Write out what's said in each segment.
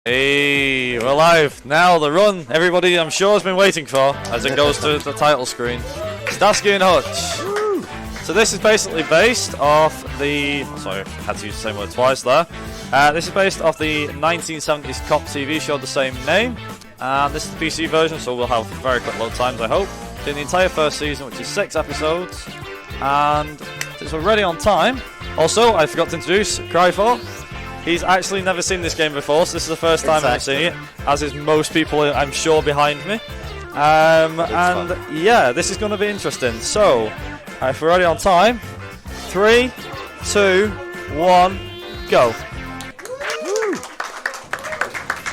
Hey, we're live. Now the run everybody I'm sure has been waiting for as it goes to the title screen. Starsky and Hutch. So this is basically based off the... Sorry, I had to use the same word twice there. This is based off the 1970s cop TV show of the same name. And this is the PC version, so we'll have very quick load times, I hope. Doing the entire first season, which is 6 episodes. And since we're ready on time... Also, I forgot to introduce Cry4. He's actually never seen this game before, so this is the first time I've seen it, as is most people, I'm sure, behind me. And yeah, this is going to be interesting. So, if we're ready on time, 3, 2, 1, go.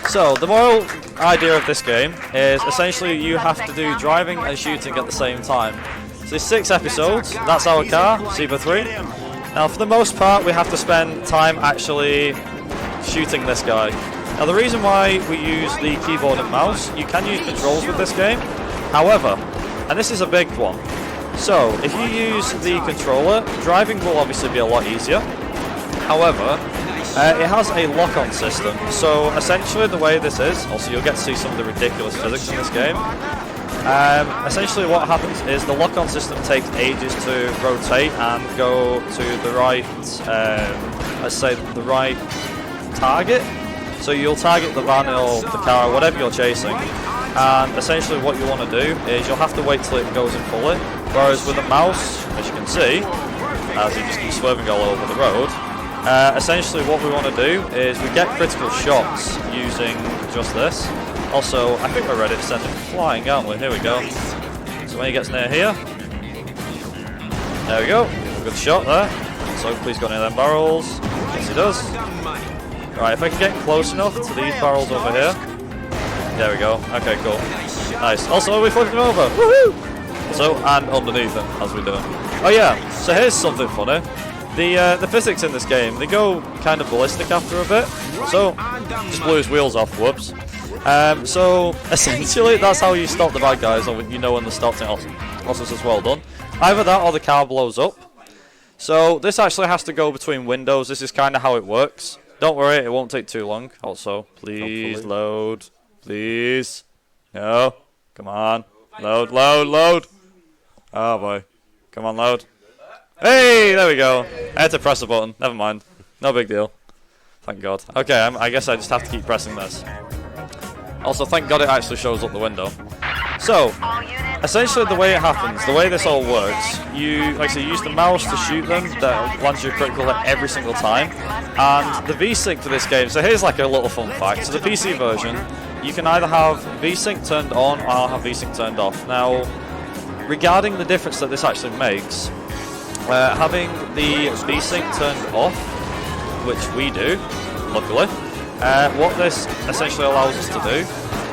So, the moral idea of this game is essentially you have to do driving and shooting at the same time. So, there's 6 episodes, that's our car, Thebpg13. Now, for the most part, we have to spend time actually shooting this guy. Now, the reason why we use the keyboard and mouse, you can use controls with this game. However, and this is a big one, so if you use the controller, driving will obviously be a lot easier. However, it has a lock-on system. So, essentially, the way this is, also you'll get to see some of the ridiculous physics in this game. Essentially what happens is the lock-on system takes ages to rotate and go to the right, let's say the right target. So you'll target the van or the car or whatever you're chasing, and essentially what you want to do is you'll have to wait till it goes in fully, whereas with a mouse, as you can see, as you just keep swerving all over the road, essentially what we want to do is we get critical shots using just this. Also, I think we're ready to send him flying, aren't we? Here we go. So when he gets near here, there we go. Good shot there. So please go near them barrels. Yes, he does. Right, if I can get close enough to these barrels over here. There we go. Okay, cool. Nice. Also, we flipped him over. Woohoo! So, and underneath him as we do. Oh yeah. So here's something funny. The physics in this game, they go kind of ballistic after a bit. So, just blew his wheels off. Whoops. So essentially that's how you stop the bad guys, or you know when they're stopped. Also says well done. Either that or the car blows up. So this actually has to go between windows. This is kind of how it works. Don't worry, it won't take too long. Also, please hopefully. Load. Please. No. Come on. Load, load, load. Oh boy. Come on, load. Hey, there we go. I had to press a button. Never mind. No big deal. Thank God. Okay, I guess I just have to keep pressing this. Also, thank God it actually shows up the window. So, essentially the way it happens, the way this all works, you like I say, use the mouse to shoot them, that lands you a critical hit every single time. And the VSync for this game, so here's like a little fun fact. So the PC version, you can either have VSync turned on or have VSync turned off. Now, regarding the difference that this actually makes, having the VSync turned off, which we do, luckily, what this essentially allows us to do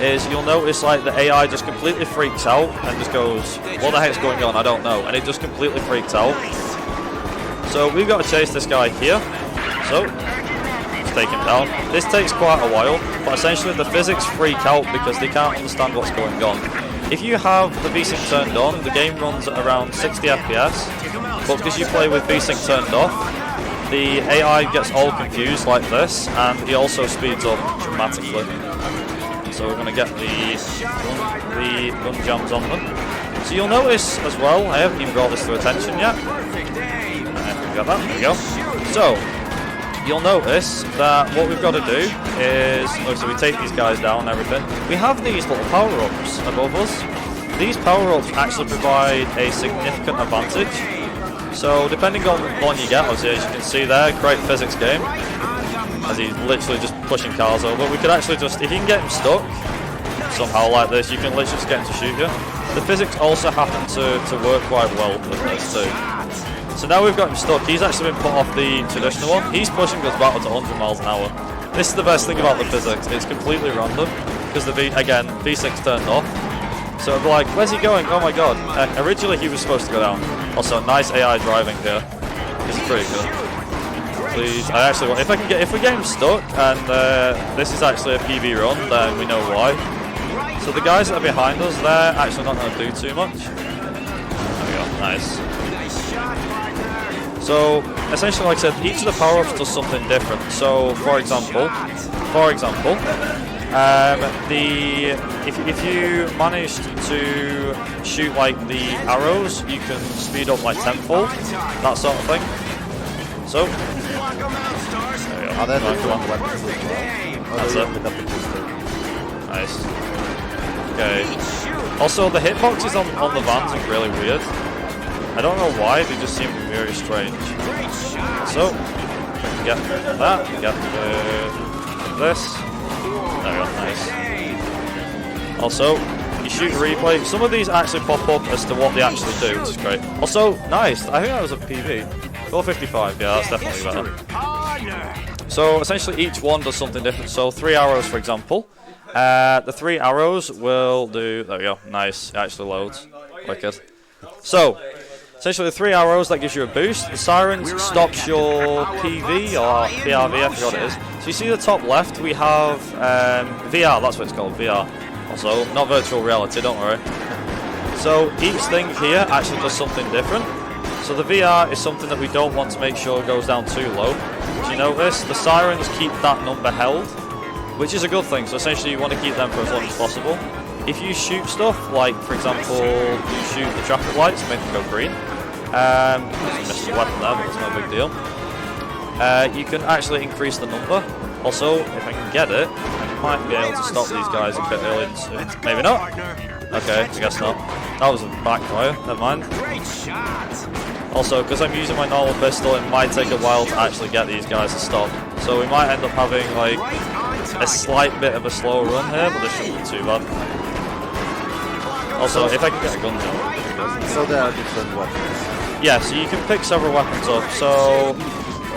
is you'll notice like the AI just completely freaks out and just goes, what the heck's going on, I don't know, and it just completely freaks out. So we've got to chase this guy here, so let's take him down. This takes quite a while, but essentially the physics freak out because they can't understand what's going on. If you have the VSync turned on, the game runs at around 60 FPS, but because you play with VSync turned off, the AI gets all confused like this, and he also speeds up dramatically. So we're going to get the gun jams on them. So you'll notice as well, I haven't even brought this to attention yet. We got that, there we go. So, you'll notice that what we've got to do is, so we take these guys down and everything. We have these little power-ups above us. These power-ups actually provide a significant advantage. So, depending on the one you get, obviously, as you can see there, great physics game, as he's literally just pushing cars over. We could actually just, if you can get him stuck, somehow like this, you can literally just get him to shoot you. The physics also happen to work quite well with this too. So now we've got him stuck, he's actually been put off the traditional one. He's pushing us back to 100 miles an hour. This is the best thing about the physics, it's completely random, because the V6's turned off. So it'll be like, where's he going? Oh my god. Originally he was supposed to go down. Also, nice AI driving here. This is pretty good. Please, I actually want, if we get him stuck, and this is actually a PB run, then we know why. So the guys that are behind us, they're actually not going to do too much. There we go, nice. So essentially, like I said, each of the power-ups does something different. So for example, if you managed to shoot like the arrows, you can speed up like tenfold, that sort of thing. So there we go. Oh, that's Come on. That's it. Nice. Okay. Also, the hitboxes on the vans are really weird. I don't know why, they just seem very strange. So, get that, get this. There we go, nice. Also, you shoot a replay. Some of these actually pop up as to what they actually do, which is great. Also, nice, I think that was a PV. 455, yeah, that's definitely better. So, essentially each one does something different. So, 3 arrows, for example. The 3 arrows will do, there we go, nice, it actually loads. Wicked. So, essentially the 3 arrows, that gives you a boost. The sirens stops your PV or PRV, I forgot what it is. So you see the top left, we have VR, that's what it's called, VR. Also, not virtual reality, don't worry. So each thing here actually does something different. So the VR is something that we don't want to make sure goes down too low. So you notice, the sirens keep that number held, which is a good thing. So essentially you want to keep them for as long as possible. If you shoot stuff, like for example, you shoot the traffic lights and make them go green, you missed the weapon there, but it's no big deal. You can actually increase the number. Also, if I can get it, I might be able to stop these guys a bit earlier than soon. Maybe not? Okay, I guess not. That was a backfire, never mind. Also, because I'm using my normal pistol, it might take a while to actually get these guys to stop. So we might end up having like a slight bit of a slow run here, but this shouldn't be too bad. Also, if I can get a gun jump. So there are different weapons. Yeah, so you can pick several weapons up. So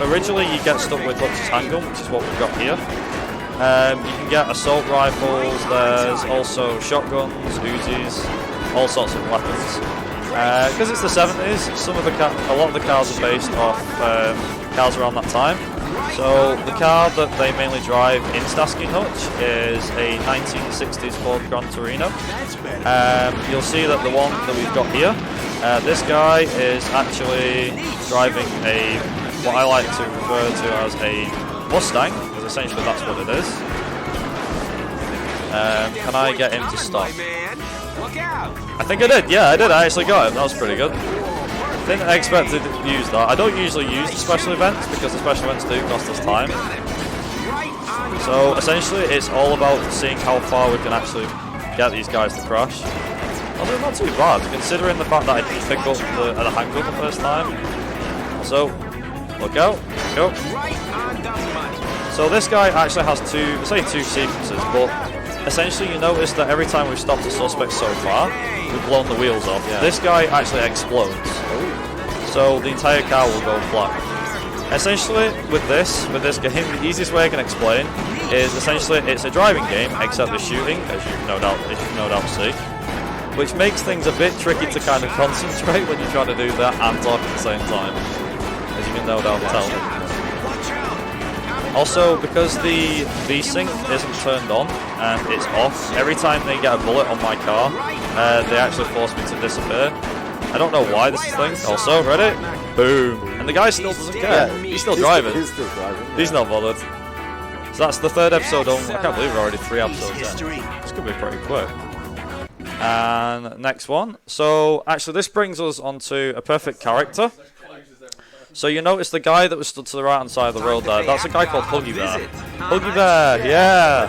originally you get stuck with Hutch's handgun, which is what we've got here. You can get assault rifles, there's also shotguns, Uzis, all sorts of weapons. Because it's the 70s, a lot of the cars are based off cars around that time. So the car that they mainly drive in Starsky and Hutch is a 1960s Ford Gran Torino. You'll see that the one that we've got here, this guy is actually driving what I like to refer to as a Mustang, because essentially that's what it is. Can I get him to stop? I think I did, yeah I did, I actually got him, that was pretty good. Didn't expect to use that. I don't usually use the special events because the special events do cost us time. So essentially it's all about seeing how far we can actually get these guys to crash. Although not too bad, considering the fact that I didn't pick up the handgun the first time. So, look out, go. So this guy actually has two sequences, but essentially you notice that every time we've stopped a suspect so far, we've blown the wheels off. Yeah. This guy actually explodes. So the entire car will go flat. Essentially, with this game, the easiest way I can explain is essentially it's a driving game, except the shooting, as you no doubt see, which makes things a bit tricky to kind of concentrate when you're trying to do that and talk at the same time, as you can no doubt tell. Also, because the V-Sync isn't turned on and it's off, every time they get a bullet on my car, they actually force me to disappear. I don't know why this is thing. Also, ready? Boom. And the guy still doesn't care. Yeah, he's still driving. He's still driving. Yeah. He's not bothered. So that's the 3rd episode on. I can't believe we're already 3 episodes in. This could be pretty quick. And next one. So, actually, this brings us onto a perfect character. So you notice the guy that was stood to the right-hand side of the road there, that's a guy called Huggy Bear. Huggy Bear, yeah!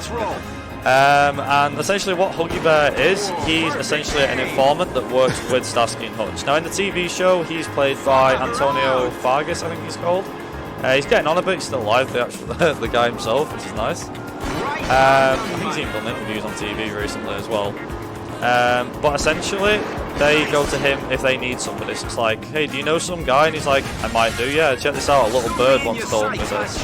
And essentially what Huggy Bear is, he's essentially an informant that works with Starsky and Hutch. Now in the TV show, he's played by Antonio Fargas, I think he's called. He's getting on a bit, he's still alive, the guy himself, which is nice. I think he's even done interviews on TV recently as well. But essentially, they go to him if they need somebody. So it's like, hey, do you know some guy? And he's like, I might do, yeah, check this out, a little bird once told me this.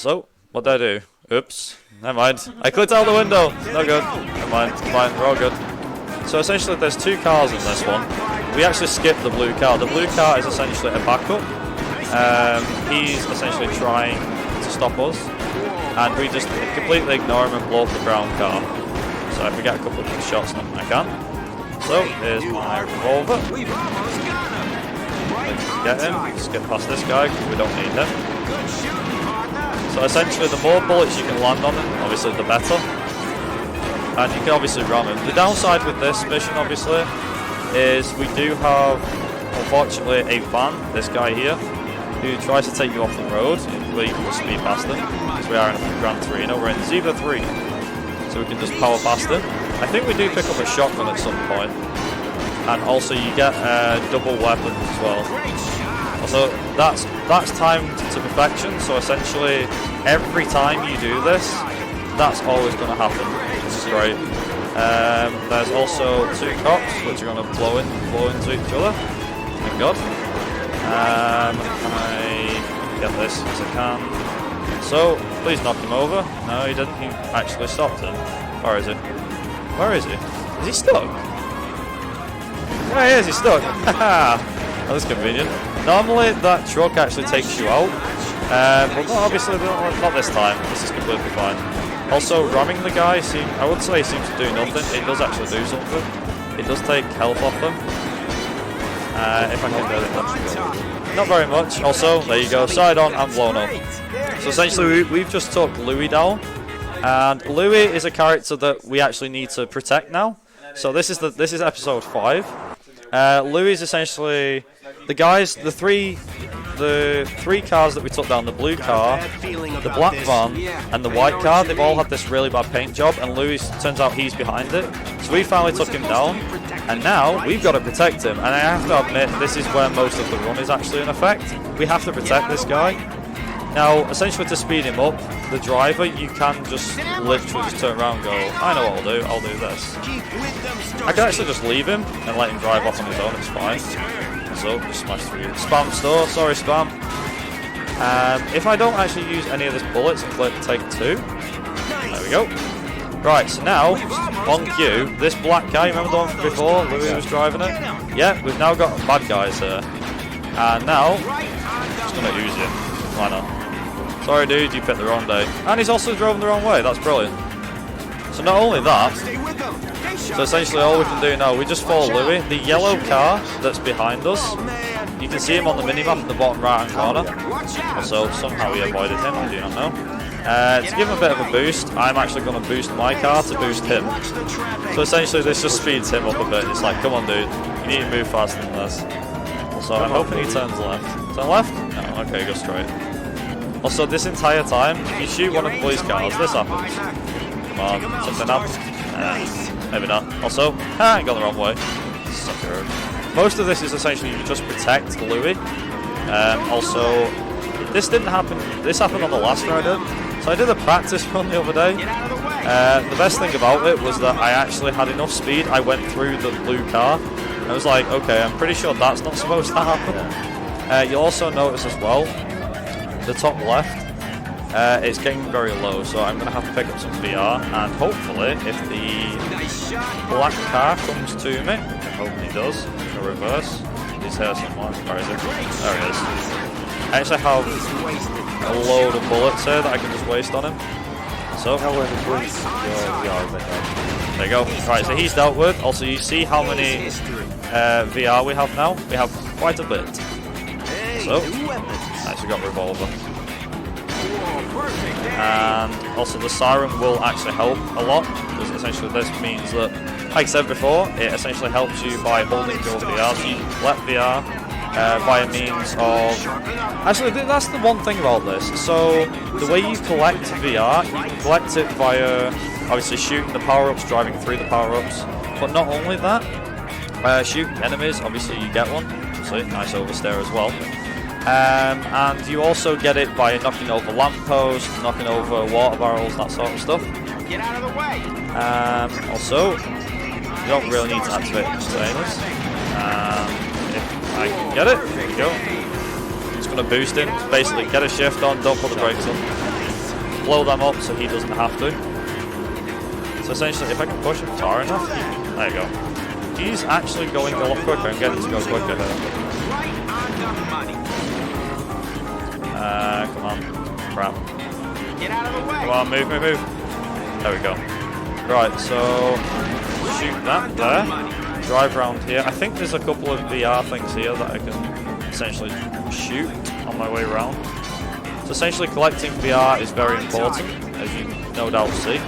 So, what did I do? Oops, never mind. I clicked out the window, no good. Never mind, fine, we're all good. So essentially, there's 2 cars in this one. We actually skipped the blue car. The blue car is essentially a backup. He's essentially trying to stop us. And we just completely ignore him and blow up the brown car. So if we get a couple of shots on him, I can. So, here's my revolver. get him. Just get past this guy because we don't need him. So essentially, the more bullets you can land on him, obviously the better. And you can obviously ram him. The downside with this mission, obviously, is we do have, unfortunately, a van, this guy here, who tries to take you off the road, where you can just speed past him. So we are in a Gran Torino, we're in Thebpg13, so we can just power past him. I think we do pick up a shotgun at some point, and also you get double weapons as well. Also, that's timed to perfection, so essentially, every time you do this, that's always going to happen, which is great. There's also 2 cops, which are going to blow into each other. Thank God. Can I get this as I can? So, please knock him over. No, he didn't. He actually stopped him. Where is he? Where is he? Is he stuck? There he is, he's stuck. That's convenient. Normally, that truck actually takes you out. But obviously, not this time. This is completely fine. Also, ramming the guy, I would say, seems to do nothing. It does actually do something. It does take health off them. If I can do it, not very much. Also, there you go, side on and blown up. So essentially, we've just took Louis down, and Louis is a character that we actually need to protect now. So this is episode 5. Louis is essentially the three cars that we took down, the blue car, the black van, and the white car. They've all had this really bad paint job, and Louis, turns out he's behind it. So we finally took him down, and now we've got to protect him. And I have to admit, this is where most of the run is actually in effect. We have to protect this guy. Now, essentially to speed him up, the driver, you can just literally just turn around and go, I know what I'll do this. I can actually just leave him and let him drive off on his own, it's fine. So, just smash through. Spam store, sorry spam. If I don't actually use any of this bullets and click take 2, there we go. Right, so now, on cue, this black guy, remember the one from before, Louis was driving it? Yeah, we've now got bad guys here. And now, I'm just going to use you. Why not? Sorry dude, you picked the wrong day. And he's also driving the wrong way, that's brilliant. So not only that, so essentially all we can do now, we just follow Louis. The yellow car that's behind us, you can see him on the minimap in the bottom right hand corner. Also, somehow he avoided him, I do not know. To give him a bit of a boost, I'm actually going to boost my car to boost him. So essentially this just speeds him up a bit. It's like, come on dude, you need to move faster than this. Also, I'm hoping he turns left. Turn left? No, okay, go straight. Also, this entire time, if you shoot one of the police cars, this happens. Come on, something happens. Maybe not. Also, I got the wrong way. Sucker. Most of this is essentially you just protect Louis. Also, this didn't happen. This happened on the last run I did. So I did a practice run the other day. The best thing about it was that I actually had enough speed. I went through the blue car. I was like, okay, I'm pretty sure that's not supposed to happen. You'll also notice as well, the top left, it's getting very low, so I'm going to have to pick up some VR, and hopefully, if the black car comes to me, I'm hoping he does, in the reverse, he's here somewhere, where is it? There he is. I actually have a load of bullets here that I can just waste on him. So, there you go. Right, so he's dealt with. Also, you see how many VR we have now? We have quite a bit. So, nice, we got revolver. And also the siren will actually help a lot, because essentially this means that, like I said before, it essentially helps you by holding your VR, so you can let VR by means of... Actually, that's the one thing about this. So, the way you collect VR, you can collect it via, obviously, shooting the power-ups, driving through the power-ups, but not only that, shooting enemies, obviously you get one, see, nice oversteer as well. And you also get it by knocking over lampposts, knocking over water barrels, that sort of stuff. Get out of the way! Also, you don't really need to activate the containers. If I can get it, there we go. Just going to boost him, basically get a shift on, don't put the brakes on. Blow them up so he doesn't have to. So essentially, if I can push him far enough, there you go. He's actually going a lot quicker, I'm getting to go quicker here. Come on. Crap. Get out of the way. Come on, move. There we go. Right, so shoot that there. Drive around here. I think there's a couple of VR things here that I can essentially shoot on my way around. So essentially collecting VR is very important, as you no doubt see.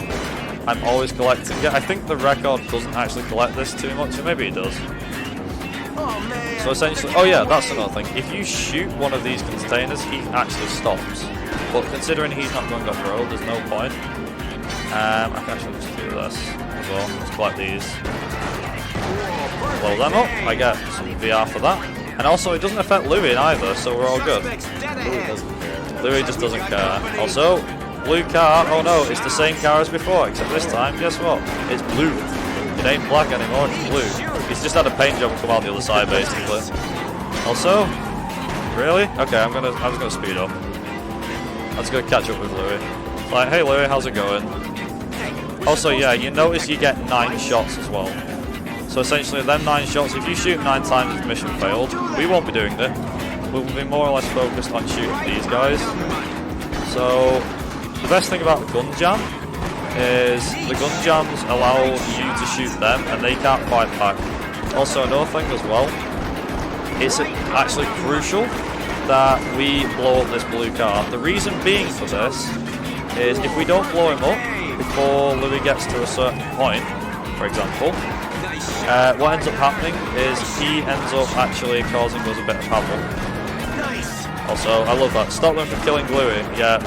I'm always collecting it. I think the record doesn't actually collect this too much, or maybe it does. So essentially, oh yeah, that's another thing. If you shoot one of these containers, he actually stops. But considering he's not going off-road, there's no point. I can actually just do this as well. Let's collect these. Blow them up. I get some VR for that. And also, it doesn't affect Louis either, so we're all good. Louis doesn't care. Louis just doesn't care. Also, blue car. Oh no, it's the same car as before, except this time, guess what? It's blue. It ain't black anymore, it's blue. He's just had a paint job come out the other side, basically. Also, really? Okay, I'm just gonna speed up. Let's go catch up with Louis. Like, hey Louis, how's it going? Also, yeah, you notice you get 9 shots as well. So essentially, them 9 shots, if you shoot 9 times, the mission failed. We won't be doing that. We'll be more or less focused on shooting these guys. So, the best thing about gun jam is the gun jams allow you to shoot them and they can't fight back. Also, another thing as well, it's actually crucial that we blow up this blue car. The reason being for this is if we don't blow him up before Louis gets to a certain point, for example, what ends up happening is he ends up actually causing us a bit of havoc. Also, I love that. Stop them from killing Louis. Yeah,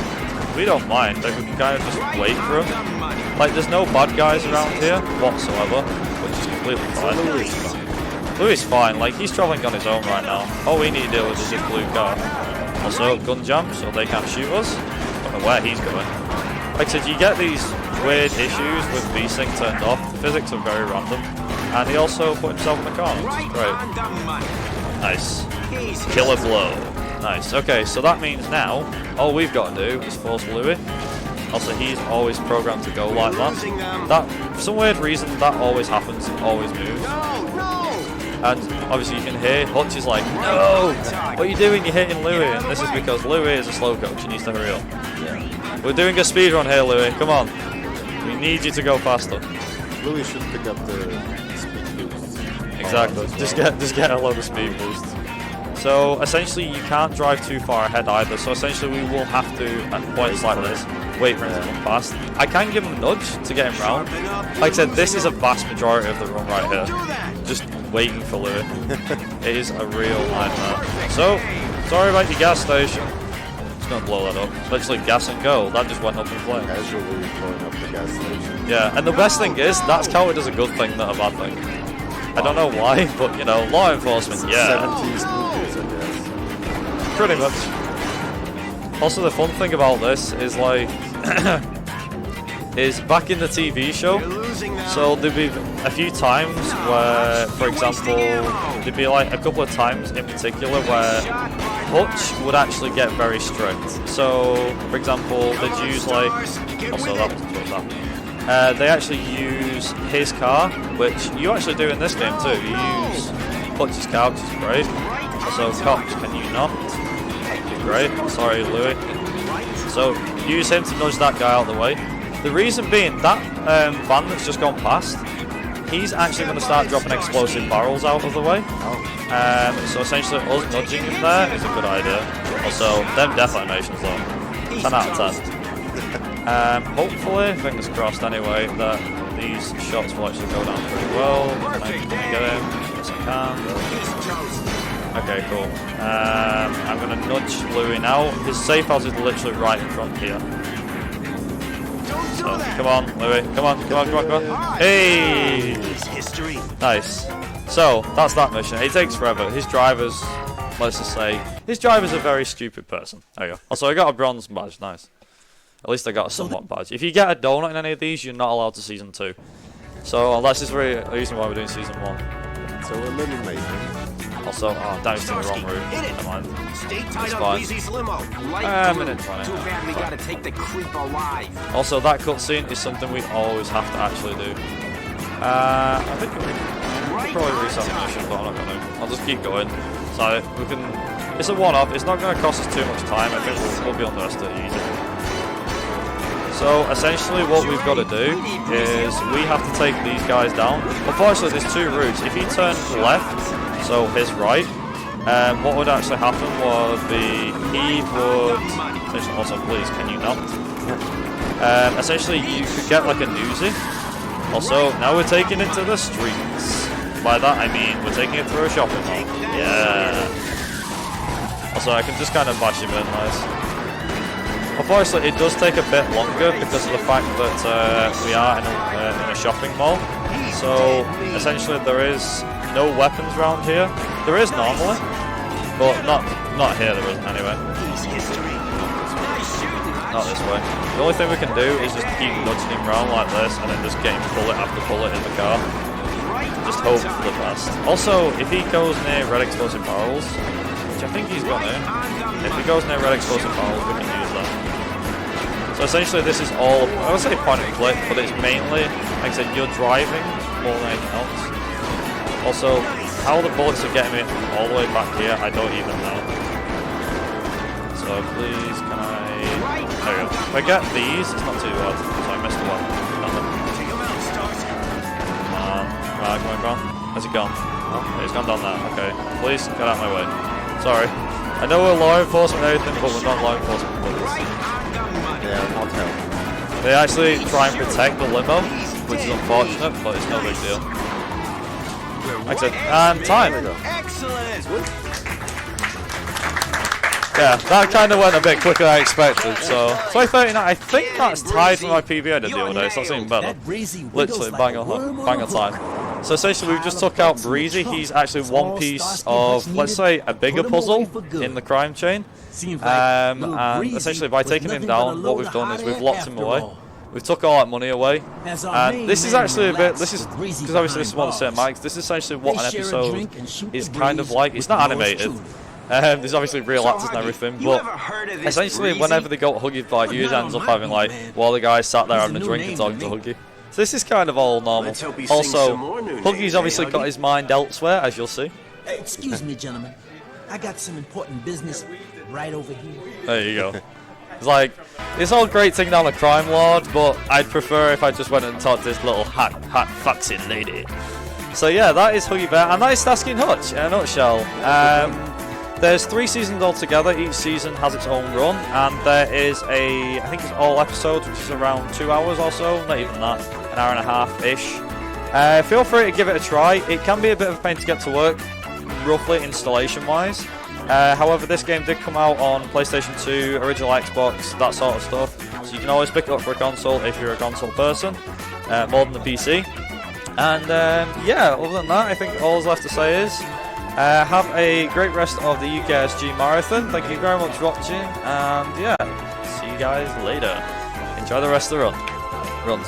we don't mind. Like, we can kind of just wait for him. Like, there's no bad guys around here whatsoever, which is completely fine. Louis is fine. Like, he's traveling on his own right now. All we need to deal with is this blue car. Also, gun jam, so they can't shoot us. Don't know where he's going. Like I said, you get these weird issues with V-Sync turned off. The physics are very random. And he also put himself in the car, which is great. Nice. Killer blow. Nice. Okay, so that means now, all we've got to do is force Louis. Also, he's always programmed to go like that. That, for some weird reason, that always happens, always moves. And obviously you can hear Hutch is like, no! What are you doing? You're hitting Louis. And this is because Louis is a slow coach. He needs to hurry up. Yeah. We're doing a speed run here, Louis. Come on. We need you to go faster. Louis should pick up the speed boost. Exactly. Just get a load of speed boost. So essentially you can't drive too far ahead either. So essentially we will have to, at points like this, wait for him to come past. I can give him a nudge to get him round. Like I said, this is a vast majority of the run right here. Just waiting for Louis. It is a real nightmare. So, sorry about your gas station. Just gonna blow that up. Literally gas and go. That just went up in flames. Casually blowing up the gas station. Yeah, and the best thing is, that's counted as a good thing, not a bad thing. I don't know why, but you know, law enforcement, yeah. 70s movies, I guess. Pretty much. Also, the fun thing about this is like, is back in the TV show, so there'd be a few times where, for example, there'd be like a couple of times in particular where Hutch would actually get very strict. So, for example, they'd use like, also that wasn't supposed to happen. They actually use his car, which you actually do in this game too. You use Hutch's car, which is great. Also, cops, can you not? Great. Sorry, Louis. So, use him to nudge that guy out of the way. The reason being, that van that's just gone past, he's actually going to start dropping explosive barrels out of the way. So essentially, us nudging him there is a good idea. Also, them death animations though, 10 out of 10. Hopefully, fingers crossed anyway, that these shots will actually go down pretty well. Can I get him? Yes, I can. Okay, cool. I'm going to nudge Louis now. His safe house is literally right in front here. So, come on, Louis. Come on. Hey! Nice. So, that's that mission. It takes forever. His drivers, let's just say, his driver's a very stupid person. There you go. Also, I got a bronze badge. Nice. At least I got a somewhat badge. If you get a donut in any of these, you're not allowed to Season 2. So, that's just the reason why we're doing Season 1. So, eliminate him. Also, oh, damn, it's in the wrong route. Never mind. It's fine. Minute 20. Also, that cutscene is something we always have to actually do. I think we can probably reset the mission, but I'm not going to. I'll just keep going. So, we can. It's a one-off. It's not going to cost us too much time. I think we'll be on the rest of it easy. So, essentially, what we've got to do is we have to take these guys down. Unfortunately, there's two routes. If you turn left, so his right, what would actually happen would be he would... Also, please, can you not? Essentially, you could get like a newsie. Also, now we're taking it to the streets. By that, I mean we're taking it through a shopping mall. Yeah. Also, I can just kind of bash him in, nice. Unfortunately, it does take a bit longer because of the fact that we are in a shopping mall. So, essentially, there is no weapons around here. There is normally, but not here. There isn't anyway. Not this way. The only thing we can do is just keep nudging him around like this, and then just getting bullet after bullet in the car. Just hope for the best. Also, if he goes near red explosive barrels, which I think he's gonna, if he goes near red explosive barrels, we can use that. So essentially, this is all, I would say point and click, but it's mainly, like I said, you're driving more than anything else. Also, how the bullets are getting me all the way back here, I don't even know. So please, can I... There we go. If I get these, it's not too bad. So I missed the one. Nothing. Come on. Right, going gone. Has he gone? Oh, he's gone down there. Okay. Please, get out of my way. Sorry. I know we're law enforcement and everything, but we're not law enforcement police. Yeah, I'll tell. They actually try and protect the limo, which is unfortunate, but it's no big deal. Like I said, and time. Excellent. Yeah, that kind of went a bit quicker than I expected, so 39, I think that's tied with my PB I did the other day, so that's even better. Literally, bang on time. So essentially we've just took out Breezy. He's actually one piece of, let's say, a bigger puzzle in the crime chain. And essentially by taking him down, what we've done is we've locked him away. We've took all that money away. And this is actually a bit, this is, because obviously this is one of the cinematics, this is essentially what an episode is kind of like. It's not animated. There's obviously real actors and everything, but essentially whenever they go to Huggy fight, you ends up having like, while the guy sat there having a drink and talking to Huggy. So this is kind of all normal. Also, Huggy's obviously got his mind elsewhere, as you'll see. Excuse me, gentlemen. I got some important business right over here. There you go. It's like, it's all great taking down a crime lord, but I'd prefer if I just went and talked to this little hot foxy lady. So yeah, that is Huggy Bear, and that is Starsky and Hutch in a nutshell. There's 3 seasons altogether. Each season has its own run, and there is I think it's all episodes, which is around 2 hours or so, not even that, an hour and a half-ish. Feel free to give it a try. It can be a bit of a pain to get to work, roughly installation-wise. However, this game did come out on PlayStation 2, original Xbox, that sort of stuff, so you can always pick it up for a console if you're a console person, more than the PC. And yeah, other than that, I think all that's left to say is have a great rest of the UKSG marathon. Thank you very much for watching, and yeah, see you guys later. Enjoy the rest of the runs.